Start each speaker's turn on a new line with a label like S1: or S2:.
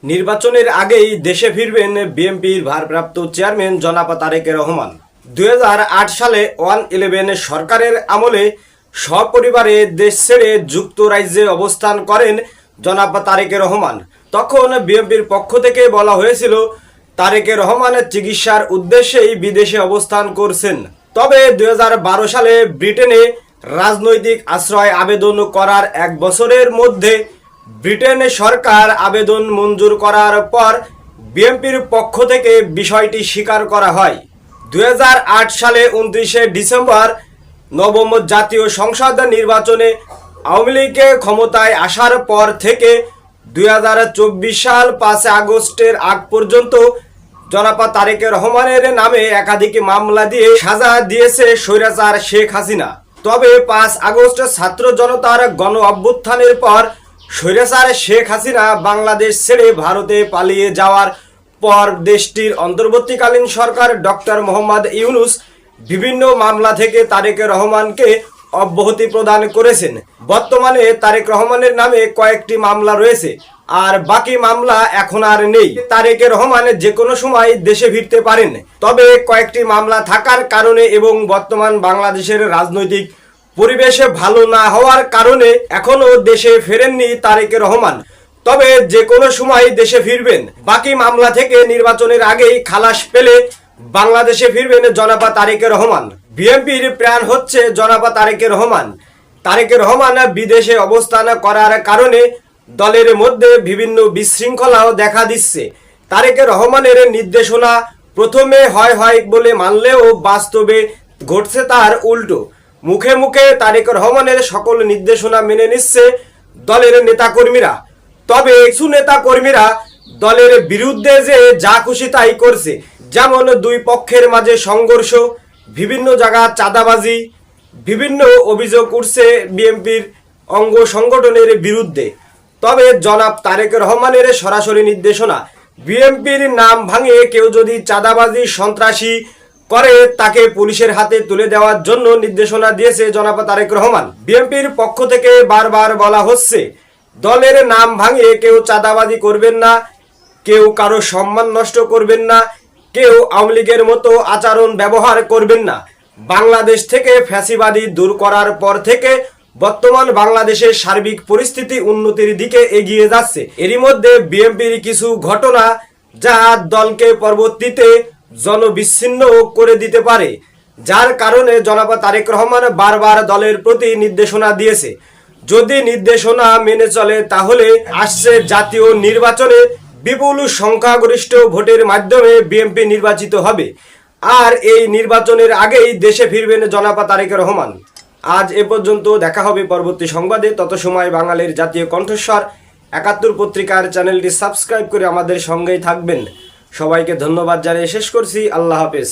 S1: নির্বাচনের আগেই দেশে ফিরবেন বিএনপির ভারপ্রাপ্ত চেয়ারম্যান জনাব তারেক রহমান। 2008 সালে 111 সরকারের আমলে সপরিবারে দেশ ছেড়ে যুক্তরাজ্যে অবস্থান করেন জনাব তারেক রহমান। তখন বিএনপির পক্ষ থেকে বলা হয়েছিল তারেক রহমান চিকিৎসার উদ্দেশ্যেই বিদেশে অবস্থান করছেন। তবে 2012 সালে ব্রিটেনে রাজনৈতিক আশ্রয় আবেদন করার এক বছরের মধ্যে ব্রিটেন সরকার আবেদন মঞ্জুর করার পর বিএনপির পক্ষ থেকে বিষয়টি স্বীকার করা হয়। 2008 সালে 29 ডিসেম্বর নবম জাতীয় সংসদ নির্বাচনে আওয়ামী লীগে ক্ষমতায় আসার পর থেকে 2024 সাল 5 আগস্টের আগ পর্যন্ত জনাব তারেক রহমানের নামে একাধিক মামলা দিয়ে সাজা দিয়েছে স্বৈরাচার শেখ হাসিনা। তবে 5 আগস্ট ছাত্র জনতার গণ অভ্যুত্থানের পর স্বৈরাচার শেখ হাসিনা বাংলাদেশ ছেড়ে ভারতে পালিয়ে যাওয়ার পর দেশটির অন্তর্বর্তীকালীন সরকার ডক্টর মোহাম্মদ ইউনূস বিভিন্ন মামলা থেকে তারেক রহমানকে অব্যাহতি প্রদান করেছেন। বর্তমানে তারেক রহমানের নামে কয়েকটি মামলা রয়েছে, আর বাকি মামলা এখন আর নেই। তারেক রহমান যে কোনো সময় দেশে ফিরতে পারেন। তবে কয়েকটি মামলা থাকার কারণে এবং বর্তমান বাংলাদেশের রাজনৈতিক পরিবেশে ভালো না হওয়ার কারণে এখনো দেশে ফেরেননি তারেক রহমান। তবে যে কোনো সময় দেশে ফিরবেন। বাকি মামলা থেকে নির্বাচনের আগেই খালাস পেলে বাংলাদেশে ফিরবেন জনাব তারেক রহমান। বিএনপির প্রাণ হচ্ছে জনাব তারেক রহমান। তারেক রহমান বিদেশে অবস্থান করার কারণে দলের মধ্যে বিভিন্ন বিশৃঙ্খলাও দেখা দিচ্ছে। তারেক রহমানের নির্দেশনা প্রথমে হয় বলে মানলেও বাস্তবে ঘটছে তার উল্টো। মুখে মুখে তারেক রহমানের সকল নির্দেশনা মেনে নিচ্ছে দলের নেতাকর্মীরা। তবে কিছু নেতাকর্মীরা দলের বিরুদ্ধে যে যা খুশি তাই করছে, যেমন দুই পক্ষের মাঝে সংঘর্ষ, বিভিন্ন জায়গা চাঁদাবাজি, বিভিন্ন অভিযোগ উঠছে বিএনপির অঙ্গ সংগঠনের বিরুদ্ধে। তবে জনাব তারেক রহমানের সরাসরি নির্দেশনা, বিএনপির নাম ভাঙিয়ে কেউ যদি চাঁদাবাজি সন্ত্রাসী করে তাকে পুলিশের হাতে তুলে দেওয়ার জন্য নির্দেশনা দিয়েছে জনাব তারেক রহমান। বিএনপির পক্ষ থেকে বারবার বলা হচ্ছে দলের নাম ভাঙিয়ে কেউ চাঁদাবাজি করবেন না, কেউ কারো সম্মান নষ্ট করবেন না, কেউ আওয়ামী লীগের মতো আচরণ ব্যবহার করবেন না। বাংলাদেশ থেকে ফ্যাসিবাদী দূর করার পর থেকে বর্তমান বাংলাদেশের সার্বিক পরিস্থিতি উন্নতির দিকে এগিয়ে যাচ্ছে। এরই মধ্যে বিএনপির কিছু ঘটনা যা দলকে পরবর্তীতে জনবিচ্ছিন্ন করে দিতে পারে, যার কারণে জনাব তারেক রহমান বারবার দলের প্রতি নির্দেশনা দিয়েছে। যদি নির্দেশনা মেনে চলে তাহলে আসছে জাতীয় নির্বাচনে বিপুল সংখ্যাগরিষ্ঠ ভোটের মাধ্যমে বিএনপি নির্বাচিত হবে, আর এই নির্বাচনের আগেই দেশে ফিরবেন জনাব তারেক রহমান। আজ এ পর্যন্ত, দেখা হবে পরবর্তী সংবাদে। তত সময় বাঙালির জাতীয় কণ্ঠস্বর 71 পত্রিকার চ্যানেলটি সাবস্ক্রাইব করে আমাদের সঙ্গেই থাকবেন। সবাইকে ধন্যবাদ জানিয়ে শেষ করছি। আল্লাহ হাফেজ।